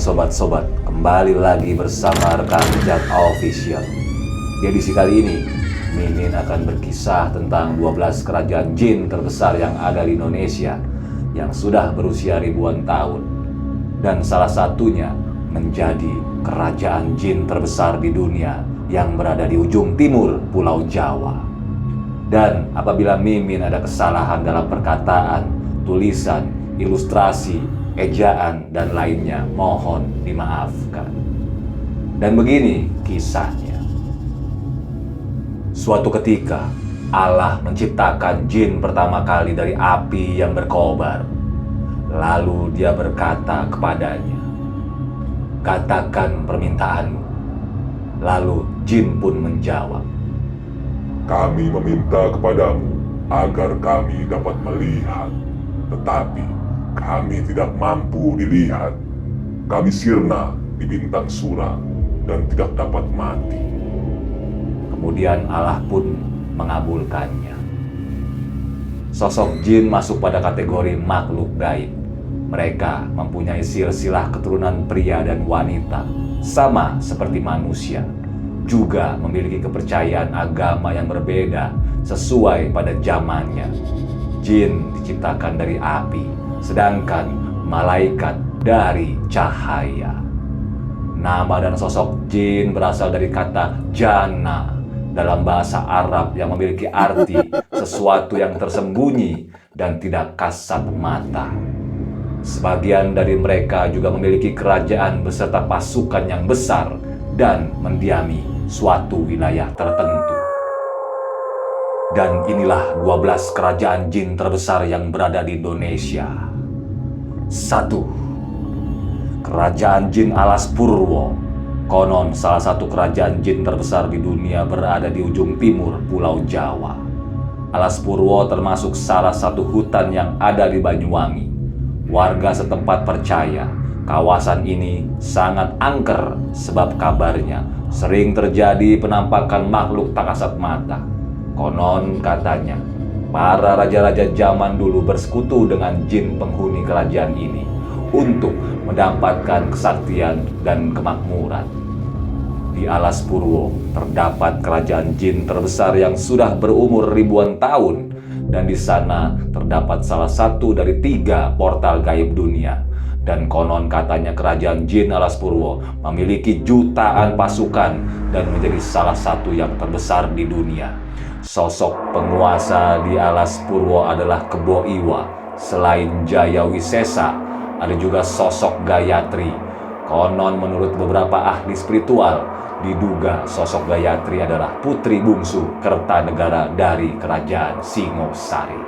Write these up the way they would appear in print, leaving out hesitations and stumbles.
sobat-sobat, kembali lagi bersama rekan Jat Official. Di edisi kali ini, Mimin akan berkisah tentang 12 kerajaan jin terbesar yang ada di Indonesia yang sudah berusia ribuan tahun. Dan salah satunya menjadi kerajaan jin terbesar di dunia yang berada di ujung timur Pulau Jawa. Dan apabila Mimin ada kesalahan dalam perkataan, tulisan, ilustrasi, ejaan, dan lainnya, mohon dimaafkan. Dan begini kisahnya. Suatu ketika, Allah menciptakan jin pertama kali dari api yang berkobar. Lalu dia berkata kepadanya, "Katakan permintaanmu." Lalu jin pun menjawab, "Kami meminta kepadamu agar kami dapat melihat, tetapi kami tidak mampu dilihat. Kami sirna di bintang Sura dan tidak dapat mati." Kemudian Allah pun mengabulkannya. Sosok jin masuk pada kategori makhluk gaib. Mereka mempunyai silsilah keturunan pria dan wanita, sama seperti manusia. Juga memiliki kepercayaan agama yang berbeda sesuai pada zamannya. Jin diciptakan dari api, sedangkan malaikat dari cahaya. Nama dan sosok jin berasal dari kata jana dalam bahasa Arab yang memiliki arti sesuatu yang tersembunyi dan tidak kasat mata. Sebagian dari mereka juga memiliki kerajaan beserta pasukan yang besar dan mendiami suatu wilayah tertentu. Dan inilah 12 kerajaan jin terbesar yang berada di Indonesia. 1. Kerajaan Jin Alas Purwo. Konon salah satu kerajaan jin terbesar di dunia berada di ujung timur Pulau Jawa. Alas Purwo termasuk salah satu hutan yang ada di Banyuwangi. Warga setempat percaya kawasan ini sangat angker sebab kabarnya sering terjadi penampakan makhluk tak kasat mata. Konon katanya, para raja-raja zaman dulu bersekutu dengan jin penghuni kerajaan ini untuk mendapatkan kesaktian dan kemakmuran. Di Alas Purwo terdapat kerajaan jin terbesar yang sudah berumur ribuan tahun, dan di sana terdapat salah satu dari 3 portal gaib dunia. Dan konon katanya kerajaan jin Alas Purwo memiliki jutaan pasukan dan menjadi salah satu yang terbesar di dunia. Sosok penguasa di Alas Purwo adalah Kebo Iwa. Selain Jaya Wisesa, ada juga sosok Gayatri. Konon menurut beberapa ahli spiritual, diduga sosok Gayatri adalah putri bungsu Kertanegara dari kerajaan Singosari.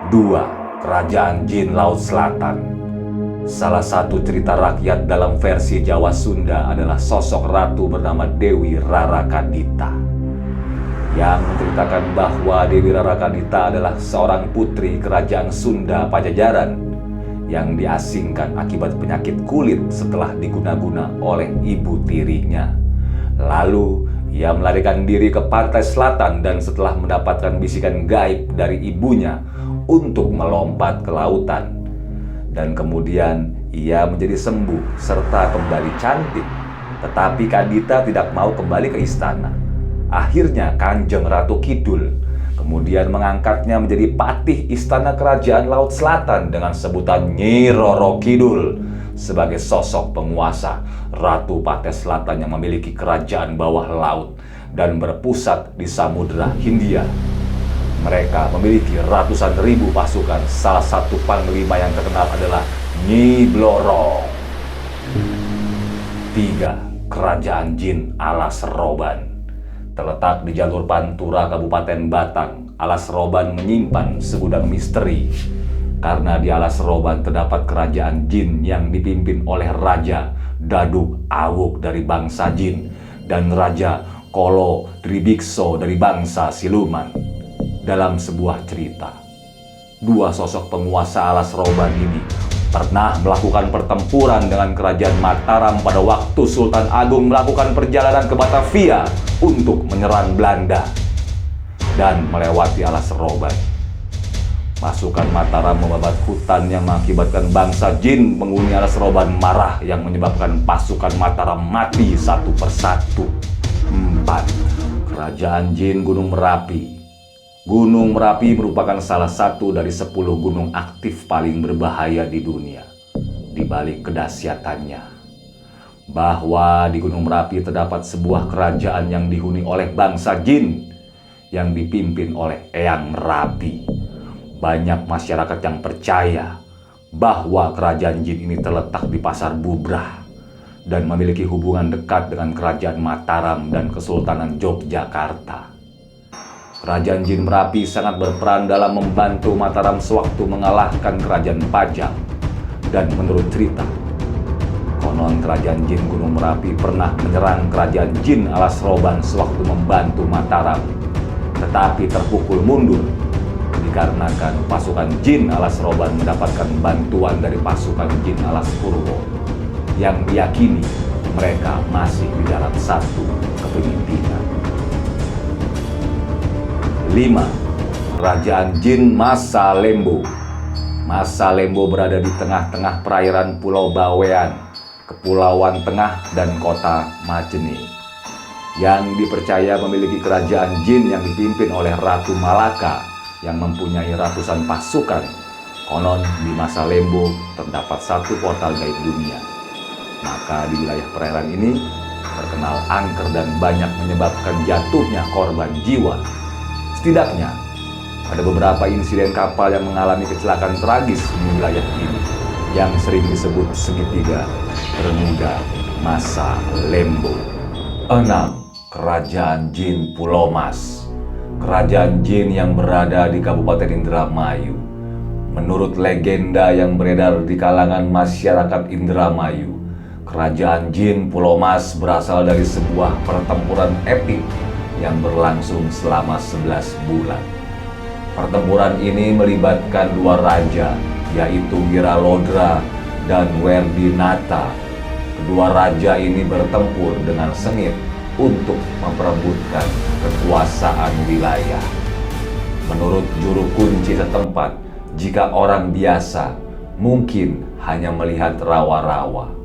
2. Kerajaan Jin Laut Selatan. Salah satu cerita rakyat dalam versi Jawa Sunda adalah sosok ratu bernama Dewi Rarakadita, yang menceritakan bahwa Dewi Rarakadita adalah seorang putri kerajaan Sunda Pajajaran yang diasingkan akibat penyakit kulit setelah diguna-guna oleh ibu tirinya. Lalu ia melarikan diri ke pantai selatan dan setelah mendapatkan bisikan gaib dari ibunya untuk melompat ke lautan. Dan kemudian ia menjadi sembuh serta kembali cantik. Tetapi Kadita tidak mau kembali ke istana. Akhirnya Kanjeng Ratu Kidul kemudian mengangkatnya menjadi patih istana kerajaan Laut Selatan dengan sebutan Nyi Roro Kidul sebagai sosok penguasa Ratu Pantai Selatan yang memiliki kerajaan bawah laut dan berpusat di Samudra Hindia. Mereka memiliki ratusan ribu pasukan. Salah satu panglima yang terkenal adalah Nyi Blorong. 3. Kerajaan Jin Alas Roban. Terletak di jalur Pantura, Kabupaten Batang, Alas Roban menyimpan segudang misteri. Karena di Alas Roban terdapat kerajaan jin yang dipimpin oleh Raja Daduk Awuk dari bangsa jin dan Raja Kolo Dribikso dari bangsa siluman. Dalam sebuah cerita, 2 sosok penguasa Alas Roban ini pernah melakukan pertempuran dengan kerajaan Mataram pada waktu Sultan Agung melakukan perjalanan ke Batavia untuk menyerang Belanda dan melewati Alas Roban. Pasukan Mataram membabat hutan yang mengakibatkan bangsa jin penghuni alas roban marah yang menyebabkan pasukan Mataram mati satu persatu. 4. Kerajaan Jin Gunung Merapi. Gunung Merapi merupakan salah satu dari 10 gunung aktif paling berbahaya di dunia. Di balik kedahsyatannya, bahwa di Gunung Merapi terdapat sebuah kerajaan yang dihuni oleh bangsa jin yang dipimpin oleh Eyang Merapi. Banyak masyarakat yang percaya bahwa kerajaan jin ini terletak di Pasar Bubrah dan memiliki hubungan dekat dengan kerajaan Mataram dan Kesultanan Yogyakarta. Kerajaan Jin Merapi sangat berperan dalam membantu Mataram sewaktu mengalahkan kerajaan Pajang. Dan menurut cerita, konon kerajaan Jin Gunung Merapi pernah menyerang kerajaan Jin alas roban sewaktu membantu Mataram, tetapi terpukul mundur dikarenakan pasukan Jin alas roban mendapatkan bantuan dari pasukan Jin alas Purwo yang diyakini mereka masih di dalam satu kepemimpinan. 5. Kerajaan Jin Masa Lembo. Masa Lembo berada di tengah-tengah perairan Pulau Bawean, Kepulauan Tengah, dan kota Majene, yang dipercaya memiliki kerajaan jin yang dipimpin oleh Ratu Malaka yang mempunyai ratusan pasukan. Konon di Masa Lembo terdapat satu portal gaib dunia. Maka di wilayah perairan ini terkenal angker dan banyak menyebabkan jatuhnya korban jiwa. Setidaknya ada beberapa insiden kapal yang mengalami kecelakaan tragis di wilayah ini yang sering disebut segitiga Bermuda Masa Lembo. 6. Kerajaan Jin Pulau Mas. Kerajaan jin yang berada di Kabupaten Indramayu. Menurut legenda yang beredar di kalangan masyarakat Indramayu, kerajaan jin Pulau Mas berasal dari sebuah pertempuran epik yang berlangsung selama 11 bulan. Pertempuran ini melibatkan dua raja, yaitu Wiralodra dan Werdinata. Kedua raja ini bertempur dengan sengit untuk memperebutkan kekuasaan wilayah. Menurut juru kunci setempat, jika orang biasa mungkin hanya melihat rawa-rawa.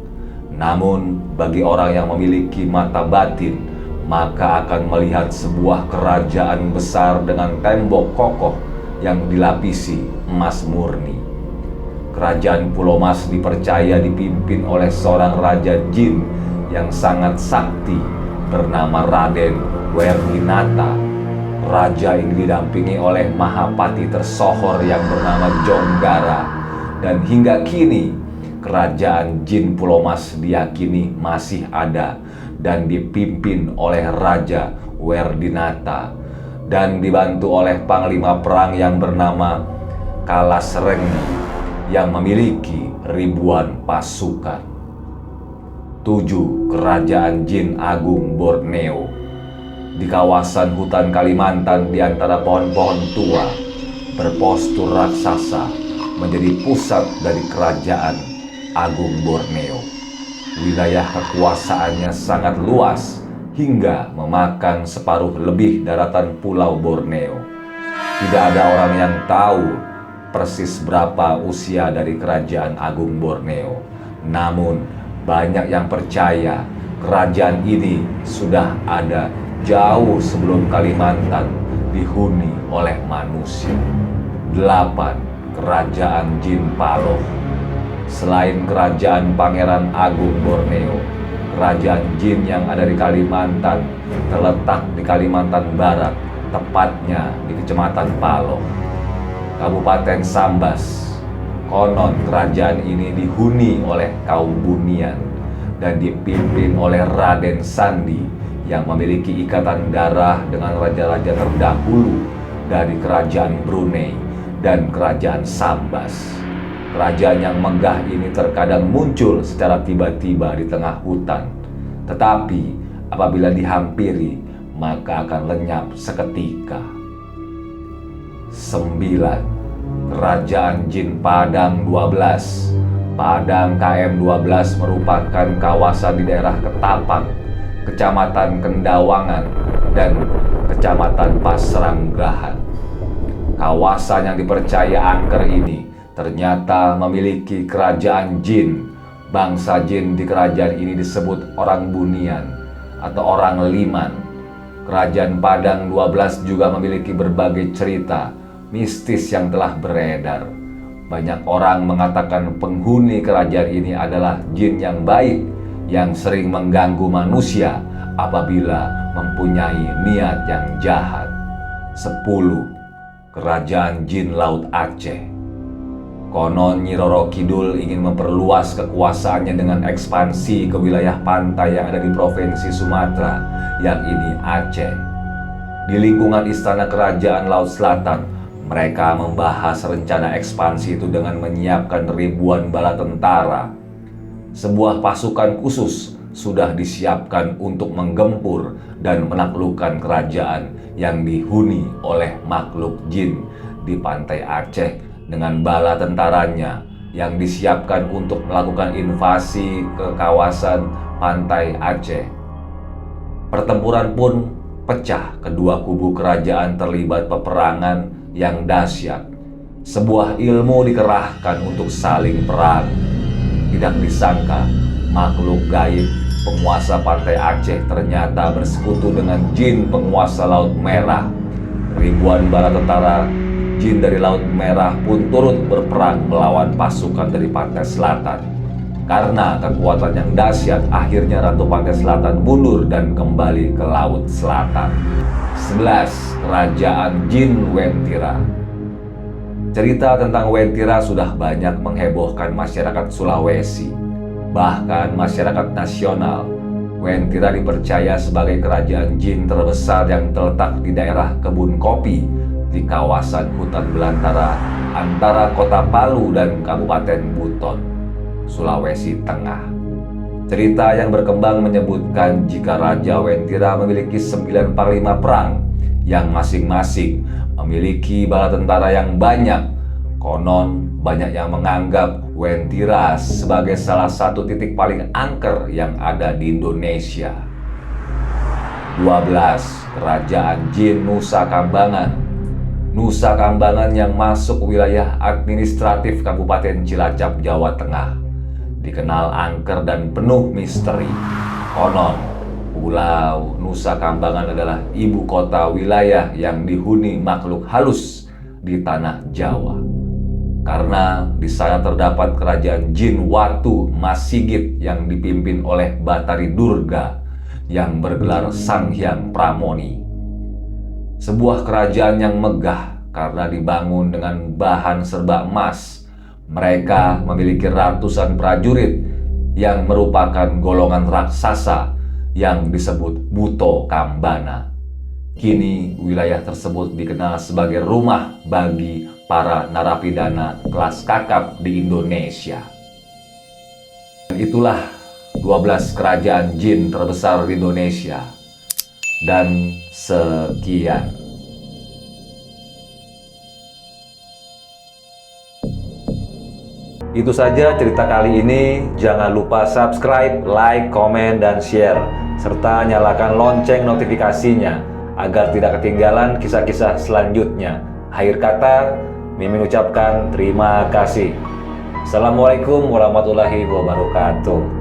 Namun bagi orang yang memiliki mata batin, maka akan melihat sebuah kerajaan besar dengan tembok kokoh yang dilapisi emas murni. Kerajaan Pulau Mas dipercaya dipimpin oleh seorang raja jin yang sangat sakti bernama Raden Werdinata. Raja ini didampingi oleh Mahapati tersohor yang bernama Jonggara. Dan hingga kini, kerajaan Jin Pulau Mas diyakini masih ada dan dipimpin oleh Raja Werdinata dan dibantu oleh panglima perang yang bernama Kalasrenggi yang memiliki ribuan pasukan. 7. Kerajaan Jin Agung Borneo. Di kawasan hutan Kalimantan di antara pohon-pohon tua, berpostur raksasa menjadi pusat dari kerajaan Agung Borneo. Wilayah kekuasaannya sangat luas hingga memakan separuh lebih daratan Pulau Borneo. Tidak ada orang yang tahu persis berapa usia dari kerajaan Agung Borneo. Namun banyak yang percaya kerajaan ini sudah ada jauh sebelum Kalimantan dihuni oleh manusia. 8. Kerajaan Jin Paloh. Selain kerajaan Pangeran Agung Borneo, kerajaan jin yang ada di Kalimantan terletak di Kalimantan Barat, tepatnya di Kecamatan Paloh, Kabupaten Sambas. Konon kerajaan ini dihuni oleh kaum Bunian dan dipimpin oleh Raden Sandi yang memiliki ikatan darah dengan raja-raja terdahulu dari kerajaan Brunei dan kerajaan Sambas. Kerajaan yang megah ini terkadang muncul secara tiba-tiba di tengah hutan, tetapi apabila dihampiri maka akan lenyap seketika. 9. Kerajaan Jin Padang 12. Padang KM 12 merupakan kawasan di daerah Ketapang, Kecamatan Kendawangan, dan Kecamatan Pasranggahan. Kawasan yang dipercaya angker ini ternyata memiliki kerajaan jin. Bangsa jin di kerajaan ini disebut orang Bunian atau orang Liman. Kerajaan Padang 12 juga memiliki berbagai cerita mistis yang telah beredar. Banyak orang mengatakan penghuni kerajaan ini adalah jin yang baik yang sering mengganggu manusia apabila mempunyai niat yang jahat. 10. Kerajaan Jin Laut Aceh. Konon Nyi Roro Kidul ingin memperluas kekuasaannya dengan ekspansi ke wilayah pantai yang ada di Provinsi Sumatera, yang ini Aceh. Di lingkungan Istana Kerajaan Laut Selatan, mereka membahas rencana ekspansi itu dengan menyiapkan ribuan bala tentara. Sebuah pasukan khusus sudah disiapkan untuk menggempur dan menaklukkan kerajaan yang dihuni oleh makhluk jin di pantai Aceh dengan bala tentaranya yang disiapkan untuk melakukan invasi ke kawasan pantai Aceh. Pertempuran pun pecah, kedua kubu kerajaan terlibat peperangan yang dahsyat. Sebuah ilmu dikerahkan untuk saling perang. Tidak disangka, makhluk gaib penguasa pantai Aceh ternyata bersekutu dengan jin penguasa Laut Merah. Ribuan bala tentara jin dari Laut Merah pun turut berperang melawan pasukan dari pantai selatan. Karena kekuatan yang dahsyat, akhirnya Ratu Pantai Selatan mundur dan kembali ke Laut Selatan. 11. Kerajaan Jin Wentira. Cerita tentang Wentira sudah banyak menghebohkan masyarakat Sulawesi, bahkan masyarakat nasional. Wentira dipercaya sebagai kerajaan jin terbesar yang terletak di daerah kebun kopi di kawasan hutan belantara antara kota Palu dan Kabupaten Buton, Sulawesi Tengah. Cerita yang berkembang menyebutkan jika Raja Wentira memiliki 9 panglima perang yang masing-masing memiliki bala tentara yang banyak. Konon banyak yang menganggap Wentira sebagai salah satu titik paling angker yang ada di Indonesia. 12. Kerajaan Jin Nusa Kambangan. Nusa Kambangan yang masuk wilayah administratif Kabupaten Cilacap, Jawa Tengah, dikenal angker dan penuh misteri. Konon, Pulau Nusa Kambangan adalah ibu kota wilayah yang dihuni makhluk halus di tanah Jawa. Karena di sana terdapat kerajaan jin Watu Masigit yang dipimpin oleh Batari Durga yang bergelar Sang Hyang Pramoni. Sebuah kerajaan yang megah karena dibangun dengan bahan serba emas. Mereka memiliki ratusan prajurit yang merupakan golongan raksasa yang disebut Buto Kambana. Kini wilayah tersebut dikenal sebagai rumah bagi para narapidana kelas kakap di Indonesia. Itulah 12 kerajaan jin terbesar di Indonesia. Dan sekian. Itu saja cerita kali ini. Jangan lupa subscribe, like, komen, dan share. Serta nyalakan lonceng notifikasinya agar tidak ketinggalan kisah-kisah selanjutnya. Akhir kata, Mimin ucapkan terima kasih. Assalamualaikum warahmatullahi wabarakatuh.